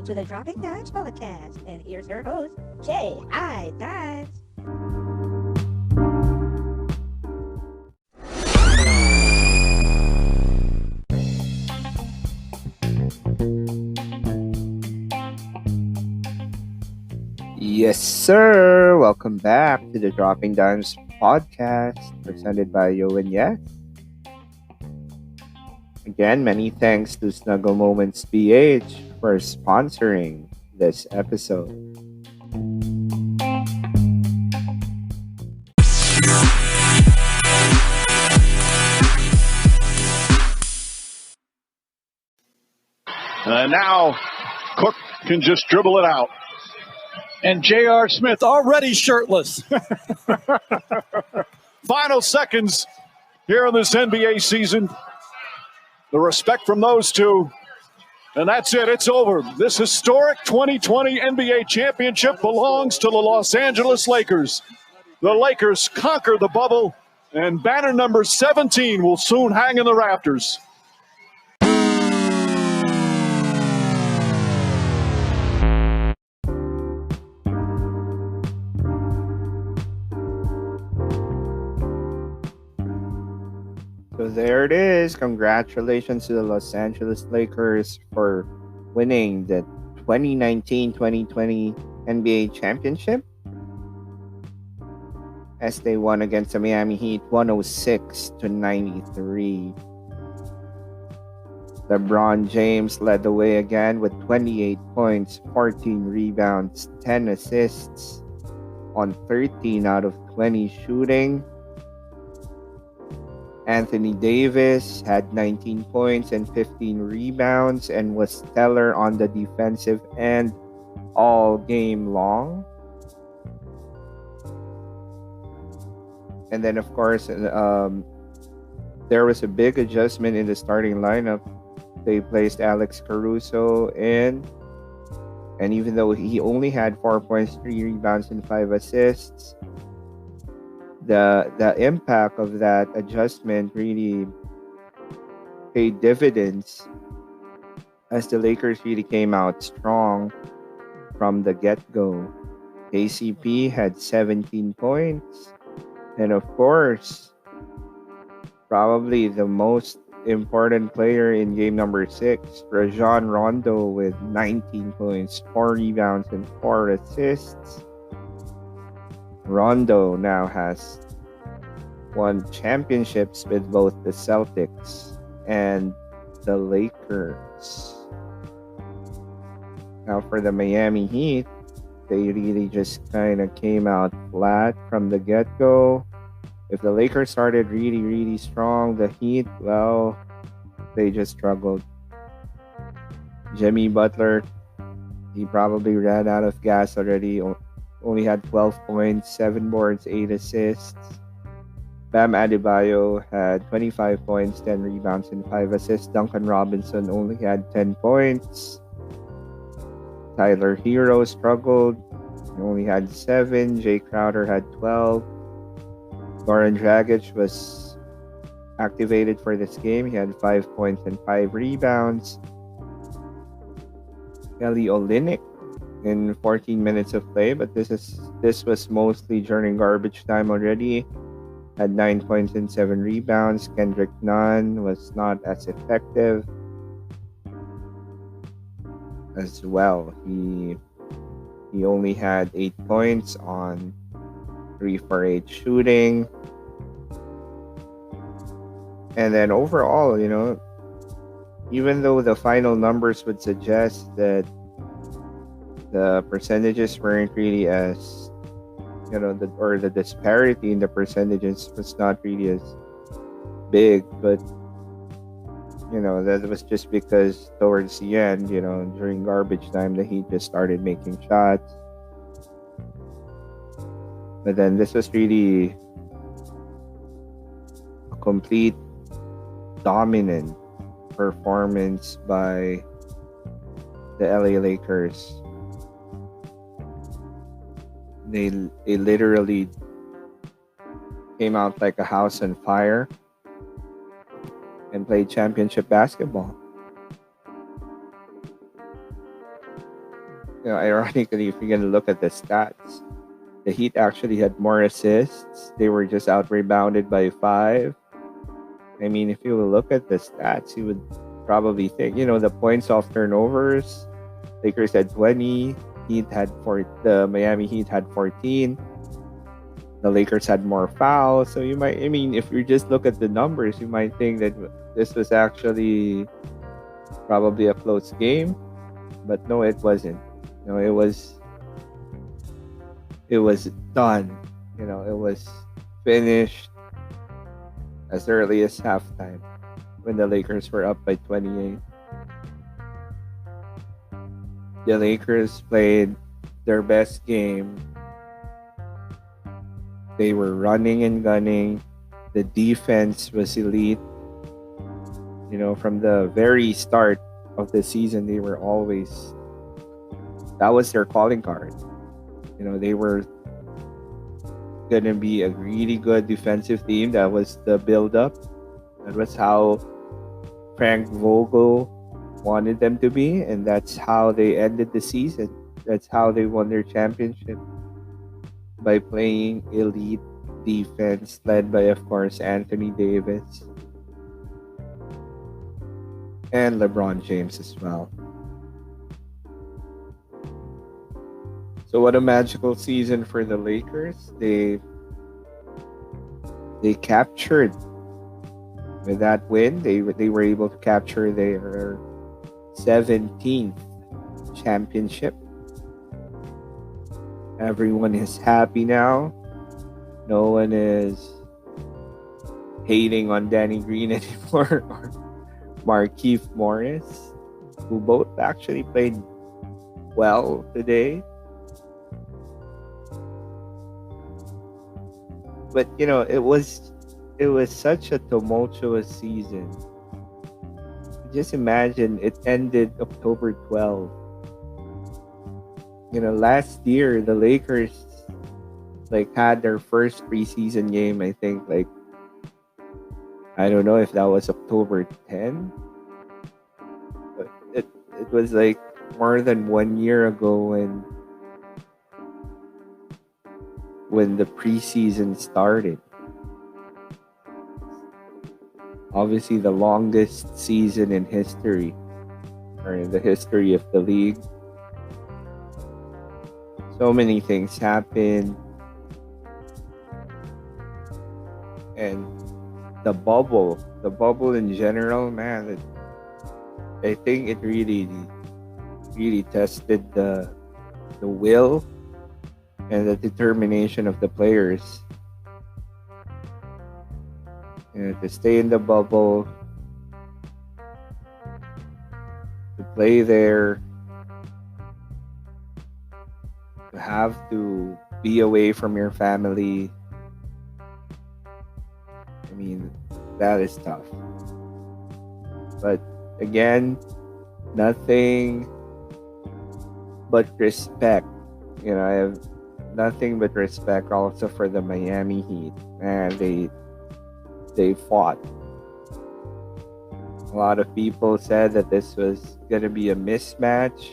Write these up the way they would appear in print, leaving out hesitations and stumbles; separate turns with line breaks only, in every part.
to the Dropping Dimes podcast. And here's your host, J.I. Dimes.
Yes, sir. Welcome back to the Dropping Dimes podcast presented by Yo and Yes. Again, many thanks to Snuggle Moments BH for sponsoring this episode.
Now, Cook can just dribble it out.
And J.R. Smith already shirtless.
Final seconds here in this NBA season. The respect from those two. And that's it. It's over. This historic 2020 NBA championship belongs to the Los Angeles Lakers. The Lakers conquer the bubble, and banner number 17 will soon hang in the rafters.
So there it is. Congratulations to the Los Angeles Lakers for winning the 2019-2020 NBA championship as they won against the Miami Heat 106-93. LeBron James led the way again with 28 points, 14 rebounds, 10 assists on 13 out of 20 shooting. Anthony Davis had 19 points and 15 rebounds and was stellar on the defensive end all game long. And then, of course, there was a big adjustment in the starting lineup. They placed Alex Caruso in, and even though he only had 4 points, 3 rebounds, and 5 assists, the impact of that adjustment really paid dividends as the Lakers really came out strong from the get-go. KCP had 17 points, and of course, probably the most important player in game number 6, Rajon Rondo with 19 points, 4 rebounds, and 4 assists. Rondo now has won championships with both the Celtics and the Lakers. Now for the Miami Heat, they really just kind of came out flat from the get-go. If the Lakers started really, really strong, the Heat, well, they just struggled. Jimmy Butler, he probably ran out of gas already. Only had 12 points, 7 boards, 8 assists. Bam Adebayo had 25 points, 10 rebounds, and 5 assists. Duncan Robinson only had 10 points. Tyler Hero struggled. He only had 7. Jay Crowder had 12. Goran Dragic was activated for this game. He had 5 points and 5 rebounds. Kelly Olynyk in 14 minutes of play, but this was mostly during garbage time already. Had 9 points and 7 rebounds. Kendrick Nunn was not as effective as well. He only had 8 points on 3 for 8 shooting. And then overall, even though the final numbers would suggest that the percentages weren't really as, the disparity in the percentages was not really as big, but, that was just because towards the end, during garbage time, the Heat just started making shots. But then this was really a complete dominant performance by the LA Lakers. They literally came out like a house on fire and played championship basketball. ironically, if you're gonna look at the stats, the Heat actually had more assists. They were just out rebounded by 5. I mean, if you will look at the stats, you would probably think, the points off turnovers. Lakers had 20. The Miami Heat had 14. The Lakers had more fouls. So if you just look at the numbers, you might think that this was actually probably a close game. But no, it wasn't. It was done. It was finished as early as halftime when the Lakers were up by 28. The Lakers played their best game. They were running and gunning. The defense was elite. From the very start of the season, that was their calling card. They were going to be a really good defensive team. That was the build-up. That was how Frank Vogel wanted them to be, and that's how they ended the season. That's how they won their championship, by playing elite defense led by, of course, Anthony Davis and LeBron James as well. So what a magical season for the Lakers. They captured, with that win, they were able to capture their 17th championship. Everyone is happy now. No one is hating on Danny Green anymore or Markieff Morris, who both actually played well today. But it was such a tumultuous season. Just imagine it ended October 12th. Last year the Lakers had their first preseason game. I think I don't know if that was October 10, but it was more than 1 year ago when the preseason started. Obviously the longest season in history, or in the history of the league. So many things happened. And the bubble in general, man, I think it really tested the will and the determination of the players. To stay in the bubble, to play there, to have to be away from your family. I mean, that is tough. But again, nothing but respect. I have nothing but respect also for the Miami Heat. And they fought. A lot of people said that this was going to be a mismatch.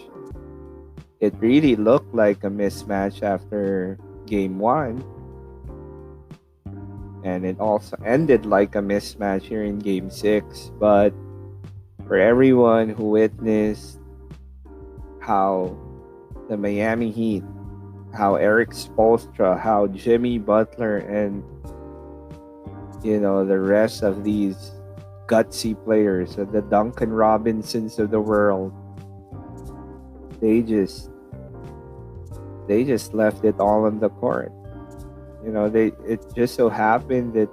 It really looked like a mismatch after game 1. And it also ended like a mismatch here in game 6. But for everyone who witnessed how the Miami Heat, how Eric Spoelstra, how Jimmy Butler, and the rest of these gutsy players, the Duncan Robinsons of the world, they just left it all on the court. It just so happened that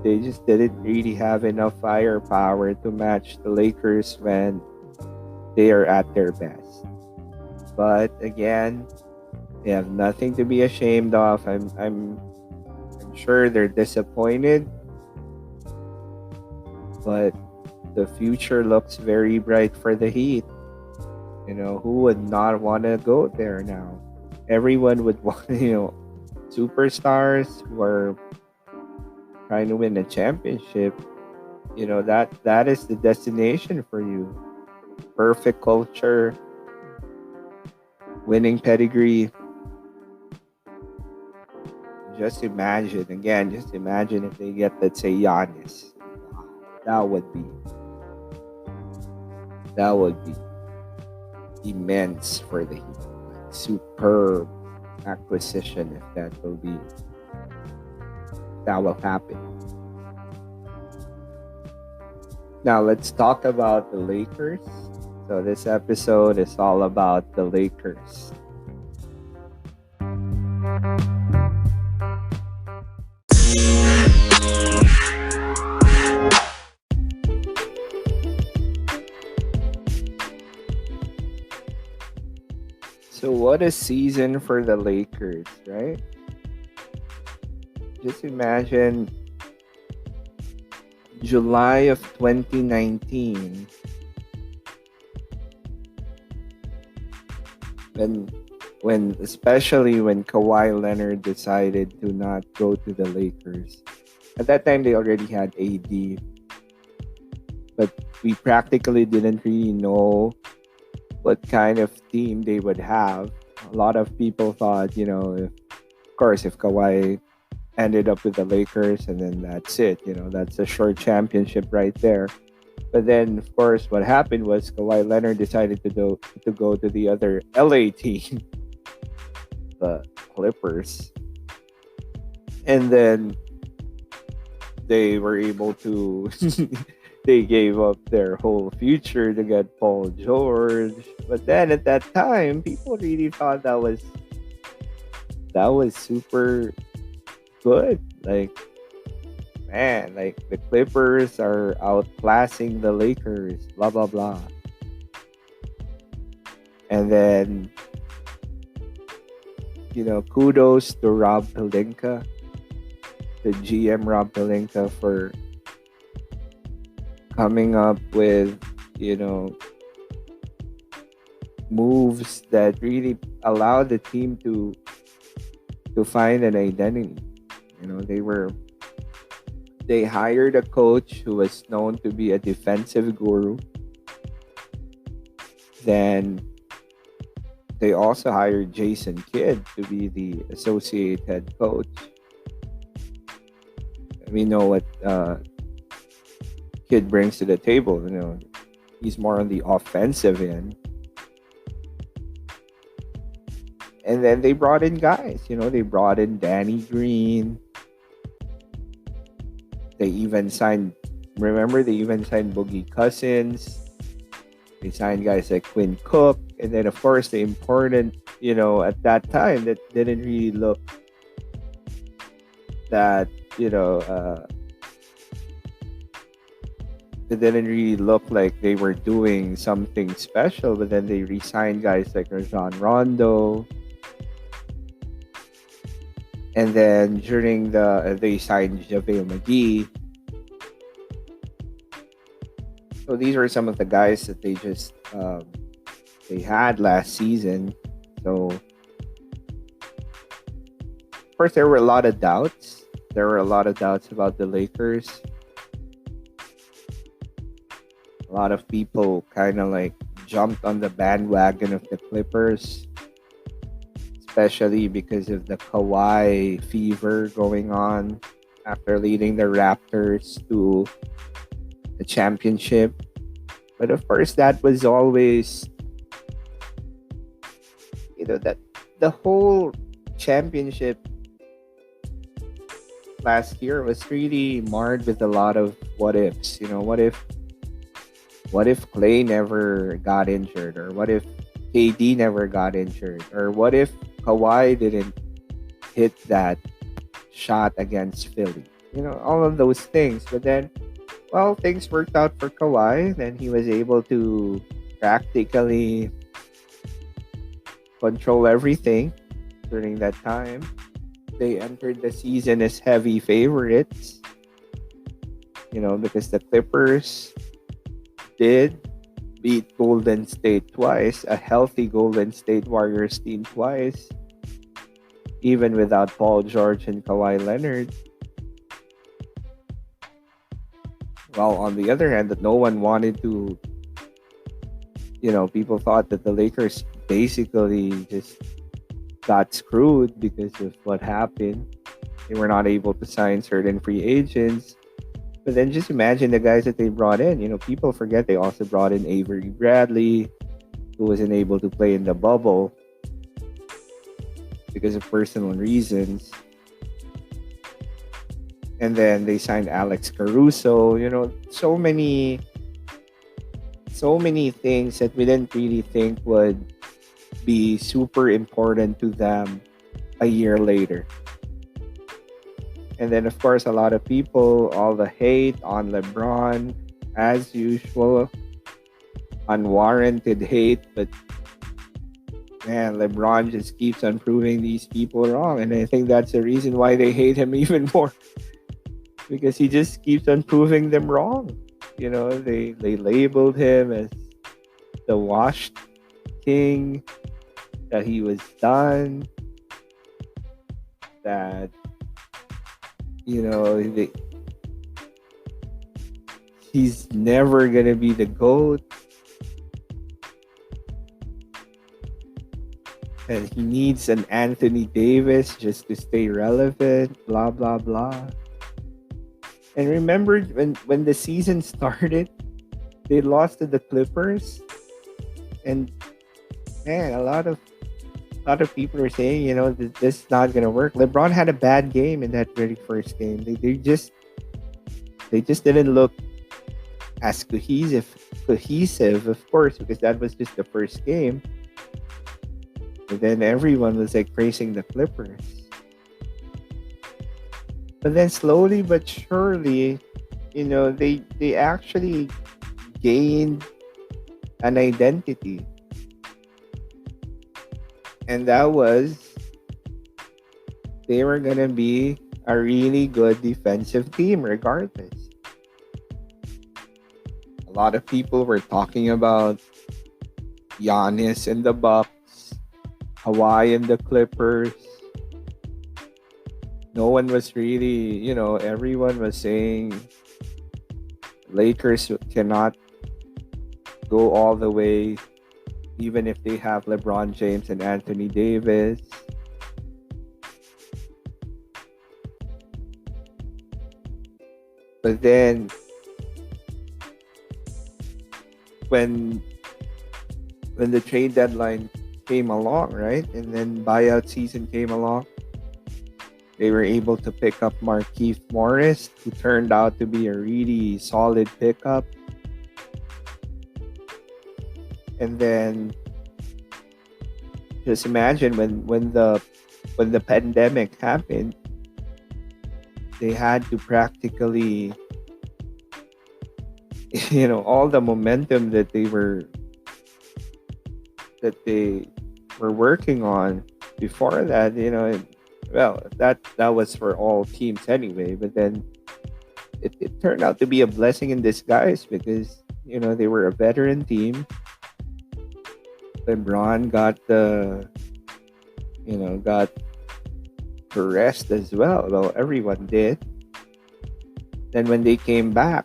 they just didn't really have enough firepower to match the Lakers when they are at their best. But again, they have nothing to be ashamed of. I'm sure they're disappointed, but the future looks very bright for the Heat. Who would not want to go there now? Everyone would want, superstars who are trying to win a championship. That is the destination for you. Perfect culture, winning pedigree. Just imagine if they get, let's say, Giannis. Wow, that would be immense for the Heat. Like, superb acquisition if that will happen. Now let's talk about the Lakers. So this episode is all about the Lakers. So what a season for the Lakers, right? Just imagine July of 2019 especially when Kawhi Leonard decided to not go to the Lakers. At that time they already had AD, but we practically didn't really know what kind of team they would have. A lot of people thought, if Kawhi ended up with the Lakers, and then that's it. That's a short championship right there. But then, of course, what happened was Kawhi Leonard decided to go to the other LA team, the Clippers. And then they were able to... they gave up their whole future to get Paul George. But then at that time, people really thought that was super good. Like, man, like the Clippers are outclassing the Lakers, blah blah blah. And then, kudos to Rob Pelinka, the GM Rob Pelinka, for coming up with, moves that really allowed the team to find an identity. They hired a coach who was known to be a defensive guru. Then they also hired Jason Kidd to be the associate head coach. We know what Kidd brings to the table. He's more on the offensive end. And then they brought in guys. They brought in Danny Green. They even signed Boogie Cousins. They signed guys like Quinn Cook. And then, of course, the important, at that time, that didn't really look that, it didn't really look like they were doing something special. But then they re-signed guys like Rajon Rondo. And then they signed JaVale McGee. So these were some of the guys that they just they had last season. So of course there were a lot of doubts. There were a lot of doubts about the Lakers. A lot of people kind of like jumped on the bandwagon of the Clippers, especially because of the Kawhi fever going on after leading the Raptors to the championship. But of course, that was always, that the whole championship last year was really marred with a lot of what ifs. What if Clay never got injured? Or what if KD never got injured? Or what if Kawhi didn't hit that shot against Philly? All of those things. But then, things worked out for Kawhi. Then he was able to practically control everything during that time. They entered the season as heavy favorites, because the Clippers did beat Golden State twice, a healthy Golden State Warriors team twice, even without Paul George and Kawhi Leonard. While on the other hand, that no one wanted to, people thought that the Lakers basically just got screwed because of what happened. They were not able to sign certain free agents. But then just imagine the guys that they brought in. People forget they also brought in Avery Bradley, who wasn't able to play in the bubble because of personal reasons. And then they signed Alex Caruso. So many things that we didn't really think would be super important to them a year later. And then, of course, a lot of people, all the hate on LeBron, as usual, unwarranted hate. But man, LeBron just keeps on proving these people wrong. And I think that's the reason why they hate him even more. Because he just keeps on proving them wrong. They labeled him as the washed king, that he was done, that he's never gonna be the GOAT, and he needs an Anthony Davis just to stay relevant, blah blah blah. And remember when the season started, they lost to the Clippers, and man, a lot of people are saying, this is not gonna work. LeBron had a bad game in that very first game. They just didn't look as cohesive, of course, because that was just the first game. And then everyone was like praising the Clippers. But then slowly but surely, they actually gained an identity. And that was, they were going to be a really good defensive team regardless. A lot of people were talking about Giannis and the Bucks, Kawhi and the Clippers. No one was really, everyone was saying Lakers cannot go all the way even if they have LeBron James and Anthony Davis. But then when the trade deadline came along, right? And then buyout season came along, they were able to pick up Markieff Morris, who turned out to be a really solid pickup. And then just imagine when the pandemic happened, they had to practically, all the momentum that they were working on before that, well, that was for all teams anyway. But then it turned out to be a blessing in disguise because they were a veteran team. LeBron got the rest as well. Well, everyone did. Then when they came back,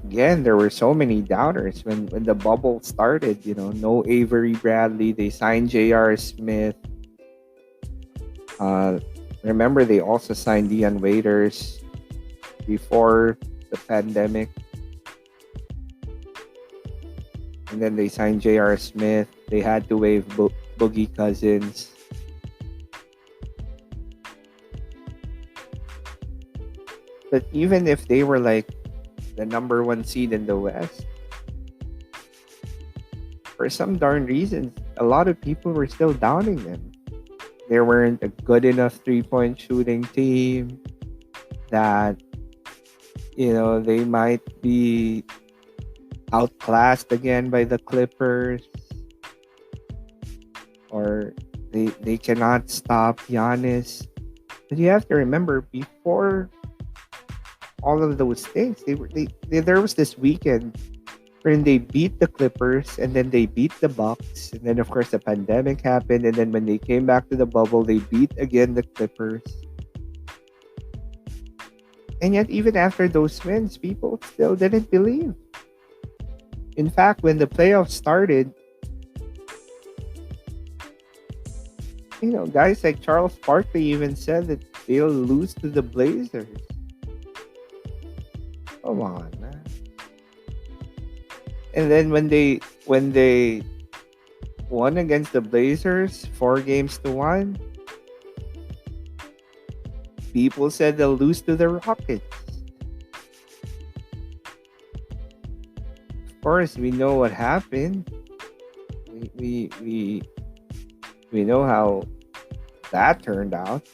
again, there were so many doubters when the bubble started. No Avery Bradley. They signed J.R. Smith. Remember, they also signed Dion Waiters before the pandemic. And then they signed J.R. Smith. They had to waive Boogie Cousins. But even if they were like the number one seed in the West, for some darn reasons, a lot of people were still downing them. They weren't a good enough three-point shooting team, that they might be outclassed again by the Clippers, or they cannot stop Giannis. But you have to remember, before all of those things, there was this weekend when they beat the Clippers, and then they beat the Bucks, and then of course the pandemic happened, and then when they came back to the bubble, they beat again the Clippers. And yet, even after those wins, people still didn't believe. In fact, when the playoffs started, guys like Charles Barkley even said that they'll lose to the Blazers. Come on, man. And then when they won against the Blazers 4-1, people said they'll lose to the Rockets. Of course, we know what happened. We know how that turned out.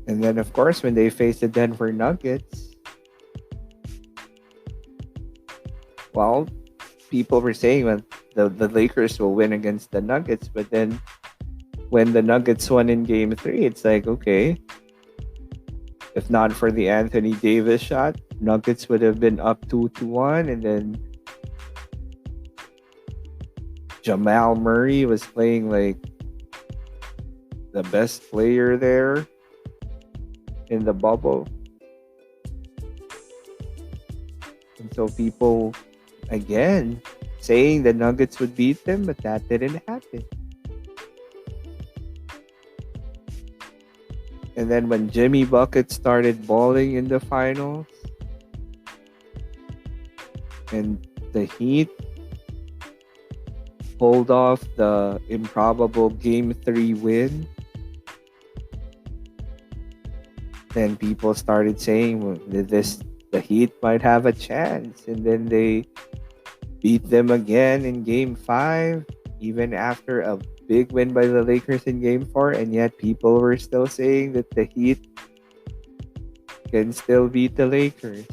And then, of course, when they faced the Denver Nuggets, well, people were saying the Lakers will win against the Nuggets, but then when the Nuggets won in Game 3, it's like, okay, if not for the Anthony Davis shot, Nuggets would have been up 2-1, and then Jamal Murray was playing like the best player there in the bubble. And so people, again, saying the Nuggets would beat them, but that didn't happen. And then when Jimmy Bucket started balling in the finals, and the Heat pulled off the improbable Game 3 win, then people started saying, well, the Heat might have a chance. And then they beat them again in Game 5, even after a big win by the Lakers in Game 4. And yet people were still saying that the Heat can still beat the Lakers.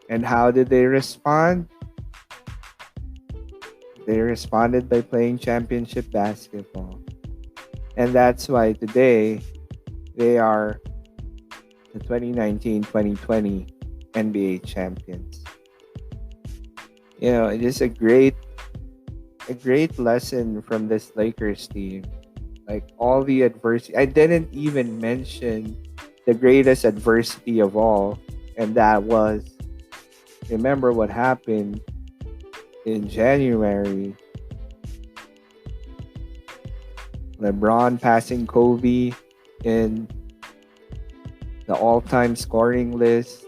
And how did they respond? They responded by playing championship basketball. And that's why today they are the 2019-2020 NBA champions. It is a great lesson from this Lakers team. Like, all the adversity. I didn't even mention the greatest adversity of all, and that was, remember what happened in January. LeBron passing Kobe in the all-time scoring list.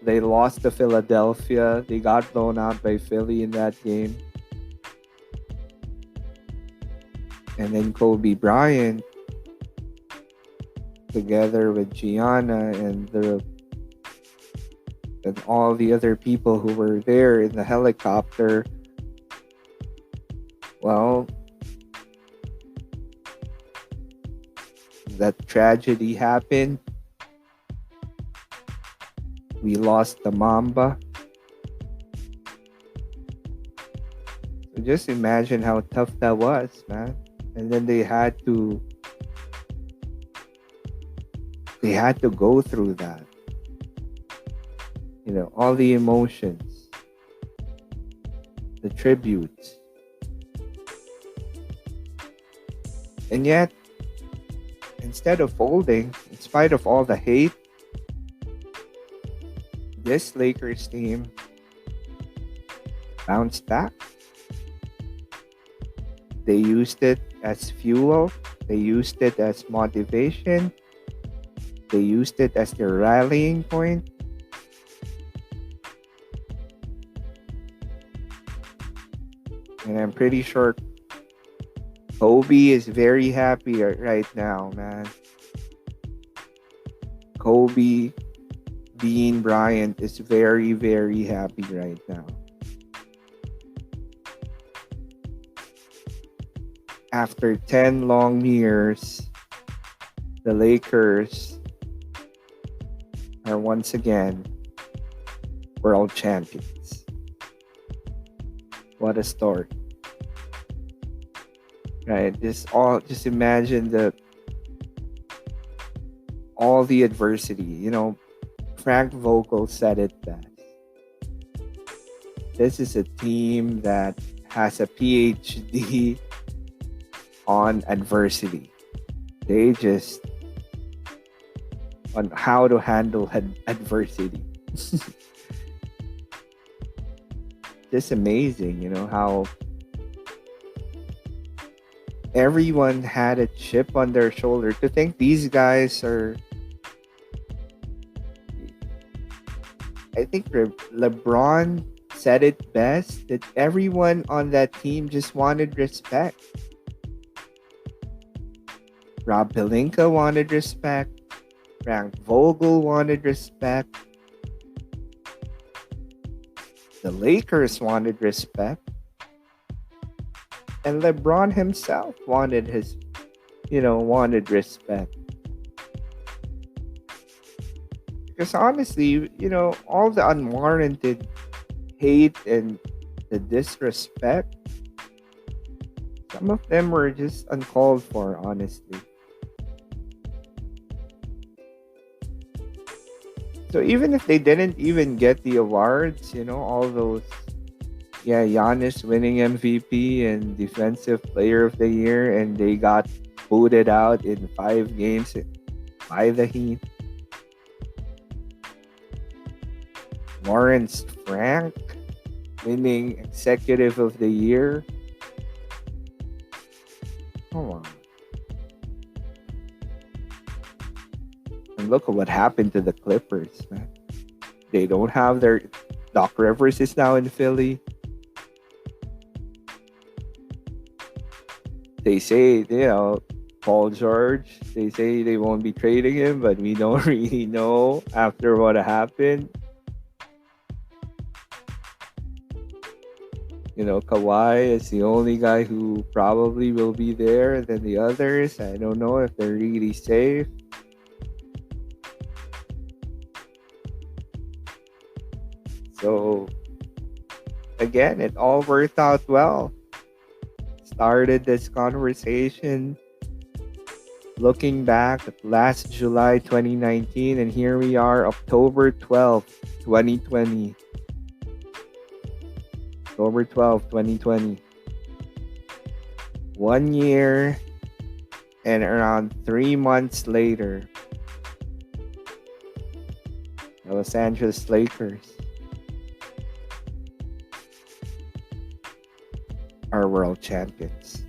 They lost to Philadelphia. They got blown out by Philly in that game. And then Kobe Bryant, together with Gianna and all the other people who were there in the helicopter, well, that tragedy happened. We lost the Mamba. So just imagine how tough that was, man. And then they had to go through that. All the emotions, the tributes. And yet, instead of folding, in spite of all the hate, this Lakers team bounced back. They used it as fuel. They used it as motivation. They used it as their rallying point. And I'm pretty sure Kobe is very happy right now, man. Kobe Bean Bryant is very, very happy right now. After 10 long years, the Lakers are once again world champions. What a story. Right? Just imagine all the adversity. Frank Vogel said it best. This is a team that has a PhD on adversity. They just on how to handle adversity. Just amazing, how everyone had a chip on their shoulder. To think these guys are, I think LeBron said it best, that everyone on that team just wanted respect. Rob Pelinka wanted respect. Frank Vogel wanted respect. The Lakers wanted respect. And LeBron himself wanted wanted respect. Because honestly, all the unwarranted hate and the disrespect, some of them were just uncalled for, honestly. So even if they didn't even get the awards, all those, Giannis winning MVP and Defensive Player of the Year, and they got booted out in 5 games by the Heat. Lawrence Frank winning Executive of the Year. Come on. And look at what happened to the Clippers, man. They don't have their... Doc Rivers is now in Philly. They say, Paul George, they say they won't be trading him, but we don't really know after what happened. Kawhi is the only guy who probably will be there. And then the others, I don't know if they're really safe. So, again, it all worked out well. Started this conversation looking back at last July 2019, and here we are, October 12th, 2020. October 12th, 2020. 1 year and around 3 months later, the Los Angeles Lakers are world champions.